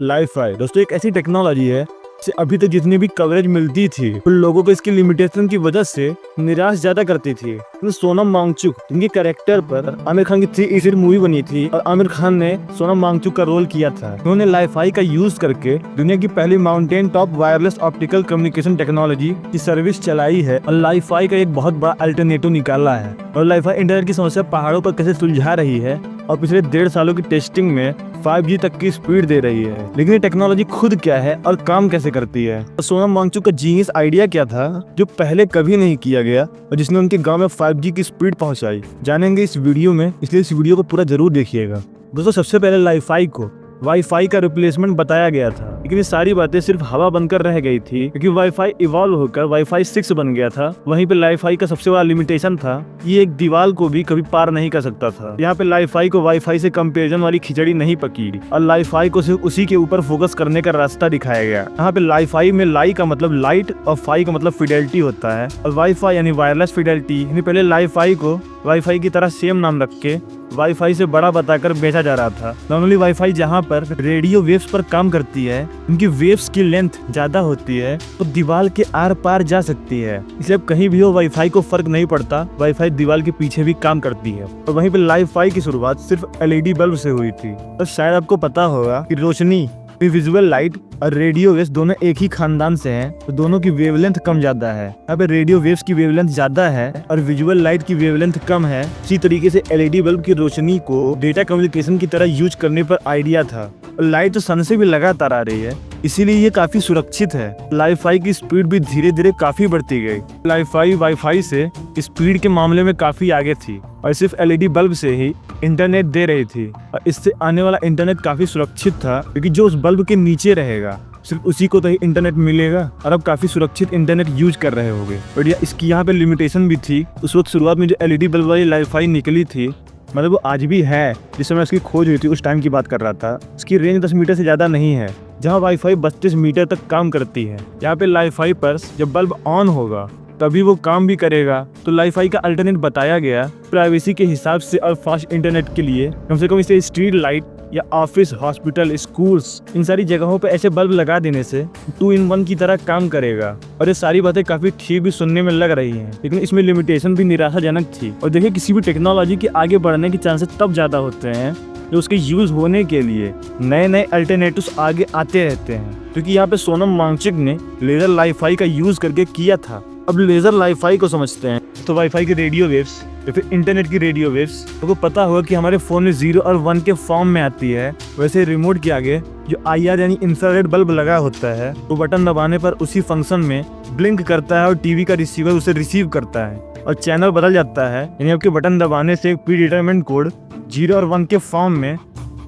Li-Fi दोस्तों एक ऐसी टेक्नोलॉजी है से अभी तक जितनी भी कवरेज मिलती थी उन लोगों को इसकी लिमिटेशन की वजह से निराश ज्यादा करती थी। सोनम वांगचुक जिनके कैरेक्टर पर आमिर खान की 3 इडियट मूवी बनी थी और आमिर खान ने सोनम वांगचुक का रोल किया था। उन्होंने लाइफाई का यूज करके दुनिया की पहली mountain top wireless optical communication technology की सर्विस चलाई है और लाइफाई का एक बहुत बड़ा अल्टरनेटिव निकाला है। और लाइफाई इंटरनेट की समस्या पहाड़ों पर कैसे सुलझा रही है और पिछले 1.5 सालों की टेस्टिंग में 5G तक की स्पीड दे रही है। लेकिन ये टेक्नोलॉजी खुद क्या है और काम कैसे करती है, तो सोनम वांगचुक का जीनियस आइडिया क्या था जो पहले कभी नहीं किया गया और जिसने उनके गांव में 5G की स्पीड पहुंचाई, जानेंगे इस वीडियो में, इसलिए इस वीडियो को पूरा जरूर देखिएगा। दोस्तों सबसे पहले लाइफाई को वाईफाई का रिप्लेसमेंट बताया गया था, लेकिन ये सारी बातें सिर्फ हवा बनकर रह गई थी क्योंकि वाईफाई इवॉल्व होकर वाईफाई 6 बन गया था। वहीं पे लाइफाई का सबसे बड़ा लिमिटेशन था, ये एक दीवार को भी कभी पार नहीं कर सकता था। यहाँ पे लाइफाई को वाईफाई से कंपैरिजन वाली खिचड़ी नहीं पकी और लाइफाई को सिर्फ उसी के ऊपर फोकस करने का रास्ता दिखाया गया। यहाँ पे लाइफाई में लाई का मतलब लाइट और फाई का मतलब फिडेलिटी होता है और वाईफाई यानी वायरलेस फिडेलिटी। पहले लाइफाई को वाईफाई की तरह सेम नाम रख के वाईफाई से बड़ा बताकर बेचा जा रहा था। नॉर्मली वाईफाई जहाँ पर रेडियो वेव्स पर काम करती है, उनकी वेव्स की लेंथ ज्यादा होती है तो दीवार के आर पार जा सकती है, इसलिए अब कहीं भी हो वाईफाई को फर्क नहीं पड़ता, वाईफाई दीवार के पीछे भी काम करती है। और वहीं पे लाइफाई की शुरुआत सिर्फ LED बल्ब से हुई थी। और शायद आपको पता होगा कि रोशनी, विजुअल लाइट और रेडियो वेव्स दोनों एक ही खानदान से हैं, तो दोनों की वेवलेंथ कम ज्यादा है। यहाँ पे रेडियो वेव्स की वेवलेंथ ज्यादा है और विजुअल लाइट की वेवलेंथ कम है। इसी तरीके से LED बल्ब की रोशनी को डेटा कम्युनिकेशन की तरह यूज करने पर आइडिया था। लाइट तो सन से भी लगातार आ रही है, इसीलिए ये काफी सुरक्षित है। लाइफाई की स्पीड भी धीरे धीरे काफी बढ़ती गई। लाइफाई वाईफाई से स्पीड के मामले में काफी आगे थी और सिर्फ LED बल्ब से ही इंटरनेट दे रही थी और इससे आने वाला इंटरनेट काफी सुरक्षित था क्योंकि जो उस बल्ब के नीचे रहेगा सिर्फ उसी को तो ही इंटरनेट मिलेगा और अब काफी सुरक्षित इंटरनेट यूज कर रहे होंगे। और इसकी यहाँ पे लिमिटेशन भी थी। उस वक्त शुरुआत में जो LED बल्ब वाली लाइफाई निकली थी, मतलब वो आज भी है, जिस समय उसकी खोज हुई थी उस टाइम की बात कर रहा था, उसकी रेंज 10 मीटर से ज्यादा नहीं है, जहाँ वाईफाई 32 मीटर तक काम करती है। यहाँ पे लाइफाई पर जब बल्ब ऑन होगा तभी वो काम भी करेगा। तो लाइफाई का अल्टरनेट बताया गया प्राइवेसी के हिसाब से और फास्ट इंटरनेट के लिए। कम से कम इसे स्ट्रीट लाइट या ऑफिस, हॉस्पिटल, स्कूल्स, इन सारी जगहों पे ऐसे बल्ब लगा देने से 2 in 1 की तरह काम करेगा। और ये सारी बातें काफी ठीक भी सुनने में लग रही हैं, लेकिन इसमें लिमिटेशन भी निराशाजनक थी। और देखिए किसी भी टेक्नोलॉजी के आगे बढ़ने के चांसेस तब ज्यादा होते हैं जो उसके यूज होने के लिए नए नए अल्टरनेटिव्स आगे आते रहते हैं, क्योंकि यहाँ पे सोनम वांगचुक ने लेजर लाइफाई का यूज करके किया था। अब लेजर लाइफाई को समझते हैं तो वाईफाई की रेडियो वेव्स या फिर इंटरनेट की रेडियो वेव्स आपको पता होगा कि हमारे फोन में 0 और 1 के फॉर्म में आती है। वैसे रिमोट के आगे जो IR यानी इंफ्रारेड बल्ब लगा होता है, वो बटन दबाने पर उसी फंक्शन में ब्लिंक करता है और टीवी का रिसीवर उसे रिसीव करता है और चैनल बदल जाता है। यानी आपके बटन दबाने से प्री डिटरमाइंड कोड 0 और 1 के फॉर्म में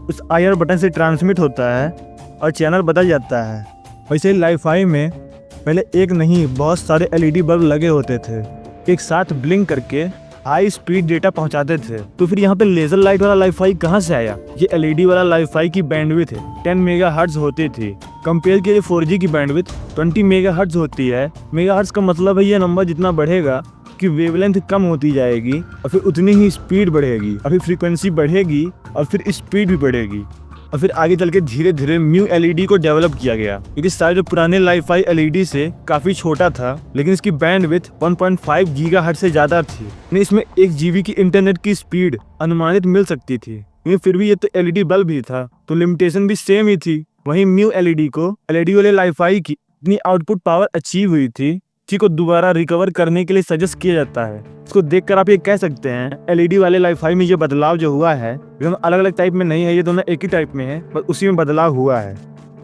उस IR बटन से ट्रांसमिट होता है और चैनल बदल जाता है। वैसे लाइफाई में पहले एक नहीं बहुत सारे LED बल्ब लगे होते थे, एक साथ ब्लिंक करके हाई स्पीड डेटा पहुंचाते थे। तो फिर यहाँ पे लेजर लाइट वाला लाइफाई कहाँ से आया? ये LED वाला लाइफाई की बैंडविड्थ 10 मेगाहर्ट्ज होती थी, कंपेयर के 4G की बैंडविड्थ 20 मेगाहर्ट्ज होती है। मेगाहर्ट्ज का मतलब है ये नंबर जितना बढ़ेगा कि वेवलेंथ कम होती जाएगी और फिर उतनी ही स्पीड बढ़ेगी और फिर फ्रीक्वेंसी बढ़ेगी और फिर स्पीड भी बढ़ेगी। और फिर आगे चल के धीरे धीरे म्यू LED को डेवलप किया गया, क्योंकि सारे जो पुराने लाइफाई LED से काफी छोटा था, लेकिन इसकी बैंडविड्थ 1.5 गीगाहर्ट्ज से ज्यादा थी। इसमें 1 GB की इंटरनेट की स्पीड अनुमानित मिल सकती थी, लेकिन फिर भी ये तो LED बल्ब ही था तो लिमिटेशन भी सेम ही थी। वहीं म्यू LED को LED वाले लाइफाई की इतनी आउटपुट पावर अचीव हुई थी को दोबारा रिकवर करने के लिए सजेस्ट किया जाता है। इसको देखकर आप ये कह सकते हैं LED वाले लाइफाई में ये बदलाव जो हुआ है दोनों अलग अलग टाइप में नहीं है, ये दोनों एक ही टाइप में है, बस उसी में बदलाव हुआ है।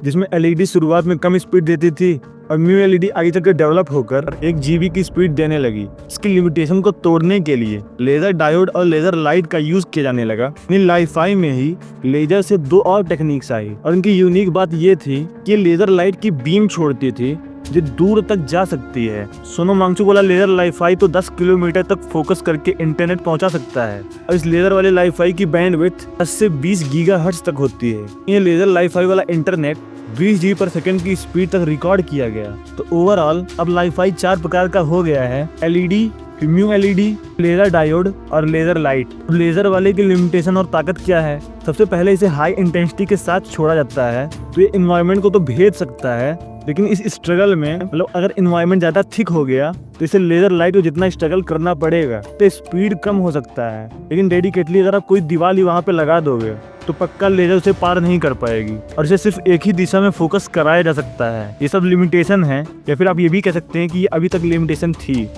जिसमें LED शुरुआत में कम स्पीड देती थी और म्यू LED आगे चलकर डेवलप होकर 1 GB की स्पीड देने लगी। इसकी लिमिटेशन को तोड़ने के लिए लेजर डायोड और लेजर लाइट का यूज किया जाने लगा। लाइफाई में ही लेजर से 2 और टेक्निक्स आई और इनकी यूनिक बात ये थी कि लेजर लाइट की बीम छोड़ती थी जो दूर तक जा सकती है। सोनम वांगचुक वाला लेजर लाइफाई तो 10 किलोमीटर तक फोकस करके इंटरनेट पहुंचा सकता है और इस लेजर वाले लाइफाई की बैंडविड्थ 10 से 20 गीगाहर्ट्ज तक होती है। ये लेजर लाइफाई वाला इंटरनेट 20 GB पर सेकंड की स्पीड तक रिकॉर्ड किया गया। तो ओवरऑल अब लाइफाई 4 प्रकार का हो गया है: LED, म्यू एलईडी, लेजर डायोड और लेजर लाइट। लेजर वाले की लिमिटेशन और ताकत क्या है? सबसे पहले इसे हाई इंटेंसिटी के साथ छोड़ा जाता है तो ये एनवायरनमेंट को तो भेज सकता है, लेकिन इस स्ट्रगल में मतलब अगर एनवायरनमेंट ज्यादा थिक हो गया तो इसे लेजर लाइट को जितना स्ट्रगल करना पड़ेगा तो स्पीड कम हो सकता है। लेकिन डेडिकेटली अगर आप कोई दीवार ही वहां पे लगा दोगे तो पक्का लेजर उसे पार नहीं कर पाएगी और इसे सिर्फ एक ही दिशा में फोकस कराया जा सकता है। ये सब लिमिटेशन है, या फिर आप ये भी कह सकते हैं कि ये अभी तक लिमिटेशन थी।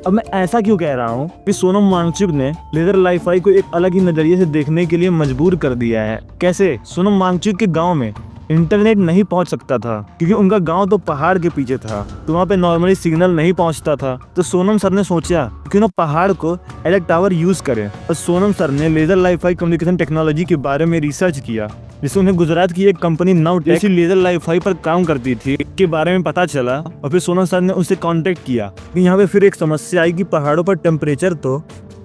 अब मैं ऐसा क्यों कह रहा हूँ कि सोनम वांगचुक ने लेजर लाइफाई को एक अलग ही नजरिए से देखने के लिए मजबूर कर दिया है। कैसे? सोनम वांगचुक के गांव में इंटरनेट नहीं पहुंच सकता था क्योंकि उनका गांव तो पहाड़ के पीछे था, तो वहाँ पे नॉर्मली सिग्नल नहीं पहुंचता था। तो सोनम सर ने सोचा कि ना पहाड़ को इलेक्ट्रिक टावर यूज करें, और सोनम सर ने लेजर लाइफाई कम्युनिकेशन टेक्नोलॉजी के बारे में रिसर्च किया, जिससे उन्हें गुजरात की एक कंपनी नवटेक इसी लेजर लाइफाई पर काम करती थी के बारे में पता चला। और फिर सोनम सर ने उनसे कांटेक्ट किया कि यहाँ पे फिर एक समस्या आई कि पहाड़ों पर टेम्परेचर तो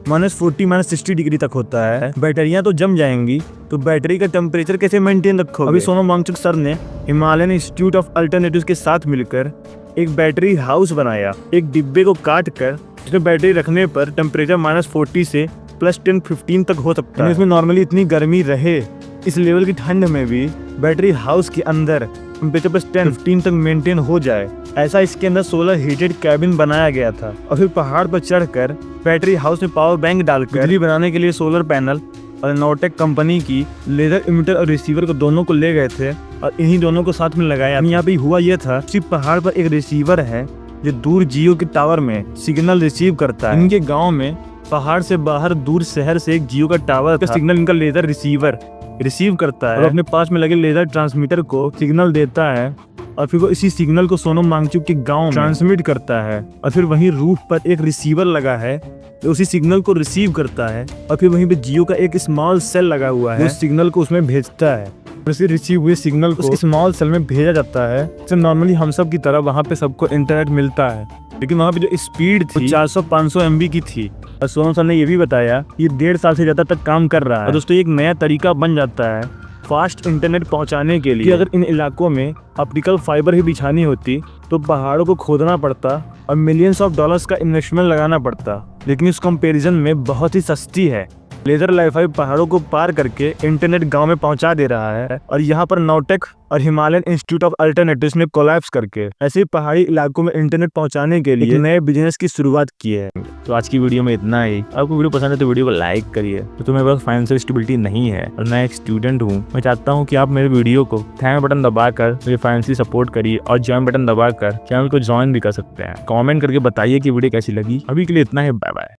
-40 -60 डिग्री तक होता है, बैटरियां तो जम जाएंगी, तो बैटरी का टेम्परेचर कैसे मेंटेन रखोगे? अभी सोनम वांगचुक सर ने हिमालयन इंस्टीट्यूट ऑफ अल्टरनेटिव्स के साथ मिलकर एक बैटरी हाउस बनाया, एक डिब्बे को काट कर जिसमें बैटरी रखने पर टेम्परेचर -40 से +10-15 तक हो सकता है। इसमें नॉर्मली इतनी गर्मी रहे, इस लेवल की ठंड में भी बैटरी हाउस के अंदर टेम्परेचर +10-15 तक मेंटेन हो जाए, ऐसा इसके अंदर सोलर हीटेड कैबिन बनाया गया था। और फिर पहाड़ पर चढ़कर बैटरी हाउस में पावर बैंक डालकर बिजली बनाने के लिए सोलर पैनल और नवटेक कंपनी की लेजर इमिटर और रिसीवर को दोनों को ले गए थे और इन्हीं दोनों को साथ में लगाया। यहाँ पे हुआ यह था, सिर्फ पहाड़ पर एक रिसीवर है जो दूर जियो के टावर में सिग्नल रिसीव करता है। इनके गाँव में पहाड़ से बाहर दूर शहर से एक जियो का टावर था, सिग्नल इनका लेजर रिसीवर रिसीव करता है और अपने पास में लगे लेजर ट्रांसमीटर को सिग्नल देता है, और फिर वो इसी सिग्नल को सोनम वांगचुक के गांव ट्रांसमिट करता है। और फिर वहीं रूफ पर एक रिसीवर लगा है जो उसी सिग्नल को रिसीव करता है, और फिर वहीं पे जियो का एक स्मॉल सेल लगा हुआ है, उस सिग्नल को उसमें भेजता है। उसी रिसीव हुए सिग्नल को उस स्मॉल सेल में भेजा जाता है, तो नॉर्मली हम सब की तरह वहाँ पे सबको इंटरनेट मिलता है, लेकिन वहाँ पे जो स्पीड थी 400-500 MB की थी। और सोनम सर ने ये भी बताया ये 1.5 साल से ज्यादा तक काम कर रहा है। और दोस्तों एक नया तरीका बन जाता है फास्ट इंटरनेट पहुंचाने के लिए कि अगर इन इलाकों में ऑप्टिकल फाइबर ही बिछानी होती तो पहाड़ों को खोदना पड़ता और मिलियंस ऑफ डॉलर्स का इन्वेस्टमेंट लगाना पड़ता, लेकिन इस कंपैरिजन में बहुत ही सस्ती है। लेजर लाइफाई पहाड़ों को पार करके इंटरनेट गांव में पहुंचा दे रहा है, और यहाँ पर नवटेक और हिमालयन इंस्टीट्यूट ऑफ अल्टरनेटिव्स ने कोलैप्स करके ऐसे पहाड़ी इलाकों में इंटरनेट पहुंचाने के लिए नए बिजनेस की शुरुआत की है। तो आज की वीडियो में इतना ही। आपको वीडियो पसंद है तो वीडियो को लाइक करिए। तो तुम्हें पास फाइनेंशियल स्टेबिलिटी नहीं है और मैं एक स्टूडेंट हूँ, मैं चाहता हूँ कि आप मेरे वीडियो को थैंक बटन दबाकर मुझे फाइनेंशियली सपोर्ट करिए और ज्वाइन बटन दबाकर चैनल को ज्वाइन भी कर सकते हैं। कॉमेंट करके बताइए कि वीडियो कैसी लगी। अभी के लिए इतना ही, बाय बाय।